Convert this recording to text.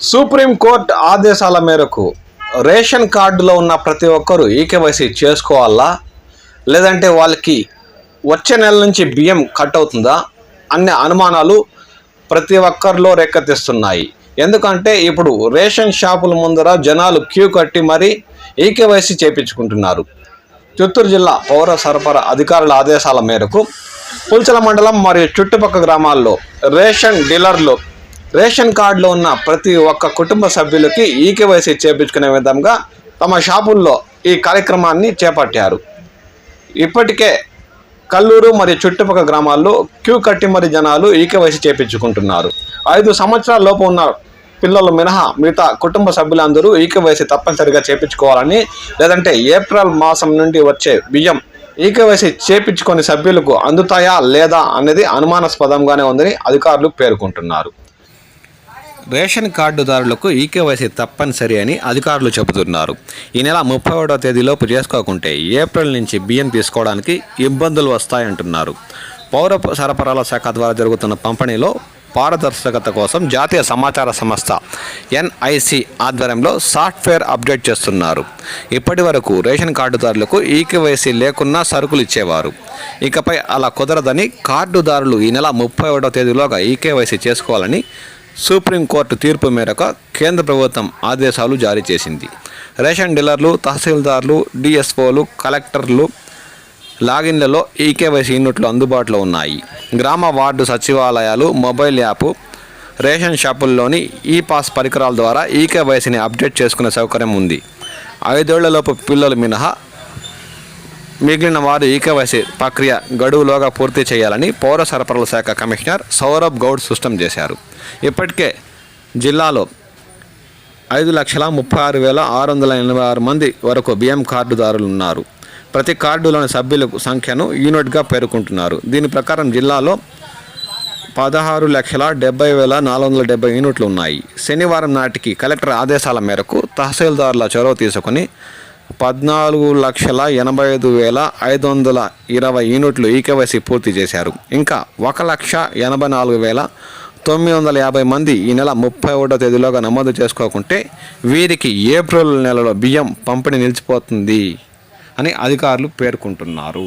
Supreme court ఆదేశాల మేరకు ration కార్డులో ఉన్న ప్రతి ఒక్కరూ ఈకేవైసీ చేసుకోవాలా, లేదంటే వాళ్ళకి వచ్చే నెల నుంచి బియ్యం కట్ అవుతుందా అనే అనుమానాలు ప్రతి ఒక్కరిలో రేకెత్తిస్తున్నాయి. ఎందుకంటే ఇప్పుడు రేషన్ షాపుల ముందర జనాలు క్యూ కట్టి మరీ ఈకేవైసీ చేయించుకుంటున్నారు. చిత్తూరు జిల్లా పౌర సరఫరా అధికారుల ఆదేశాల మేరకు పుల్చల మండలం మరియు చుట్టుపక్కల గ్రామాల్లో రేషన్ డీలర్లు రేషన్ కార్డులో ఉన్న ప్రతి ఒక్క కుటుంబ సభ్యులకి ఈకేవైసీ చేయించుకునే విధంగా తమ షాపుల్లో ఈ కార్యక్రమాన్ని చేపట్టారు. ఇప్పటికే కల్లూరు మరియు చుట్టుపక్కల గ్రామాల్లో క్యూ కట్టి మరి జనాలు ఈకేవైసీ చేయించుకుంటున్నారు. 5 సంవత్సరాల లోపు ఉన్న పిల్లలు మినహా మిగతా కుటుంబ సభ్యులందరూ ఈకేవైసీ తప్పనిసరిగా చేయించుకోవాలని, లేదంటే ఏప్రిల్ మాసం నుండి వచ్చే బియ్యం ఈకేవైసీ చేయించుకొని సభ్యులకు అందుతాయా లేదా అనేది అనుమానాస్పదంగానే ఉందని అధికారులు పేర్కొంటున్నారు. రేషన్ కార్డుదారులకు ఈకేవైసీ తప్పనిసరి అని అధికారులు చెబుతున్నారు. ఈ నెల 31వ తేదీలోపు చేసుకోకుంటే ఏప్రిల్ నుంచి బియ్యం తీసుకోవడానికి ఇబ్బందులు వస్తాయంటున్నారు. పౌర సరఫరాల శాఖ ద్వారా జరుగుతున్న పంపిణీలో పారదర్శకత కోసం జాతీయ సమాచార సంస్థ NIC ఆధ్వర్యంలో సాఫ్ట్వేర్ అప్డేట్ చేస్తున్నారు. ఇప్పటి వరకు రేషన్ కార్డుదారులకు ఈకేవైసీ లేకున్నా సరుకులు ఇచ్చేవారు. ఇకపై అలా కుదరదని కార్డుదారులు ఈ నెల 31వ తేదీలోగా ఈకేవైసీ చేసుకోవాలని సుప్రీంకోర్టు తీర్పు మేరకు కేంద్ర ప్రభుత్వం ఆదేశాలు జారీ చేసింది. రేషన్ డీలర్లు, తహసీల్దార్లు, DSOలు, కలెక్టర్లు లాగిన్లలో ఈకేవైసీ యూనిట్లు అందుబాటులో ఉన్నాయి. గ్రామ వార్డు సచివాలయాలు మొబైల్ యాప్, రేషన్ షాపుల్లోని ఈపాస్ పరికరాల ద్వారా ఈకేవైసీని అప్డేట్ చేసుకునే సౌకర్యం ఉంది. 5 ఏళ్లలోపు పిల్లలు మినహా మిగిలిన వారు ఈకేవైసీ ప్రక్రియ గడువులోగా పూర్తి చేయాలని పౌర సరఫరాల శాఖ కమిషనర్ సౌరభ్ గౌడ్ స్పష్టం చేశారు. ఇప్పటికే జిల్లాలో 5,36,686 మంది వరకు బియ్యం కార్డుదారులు ఉన్నారు. ప్రతి కార్డులోని సభ్యుల సంఖ్యను యూనిట్గా పేర్కొంటున్నారు. దీని ప్రకారం జిల్లాలో 16,70,470 యూనిట్లు ఉన్నాయి. శనివారం నాటికి కలెక్టర్ ఆదేశాల మేరకు తహసీల్దారుల చొరవ తీసుకుని 14,85,520 యూనిట్లు ఈకేవైసీ పూర్తి చేశారు. ఇంకా 1,84,950 మంది ఈ నెల 31వ తేదీలోగా నమోదు చేసుకోకుంటే వీరికి ఏప్రిల్ నెలలో బియ్యం పంపిణీ నిలిచిపోతుంది అని అధికారులు పేర్కొంటున్నారు.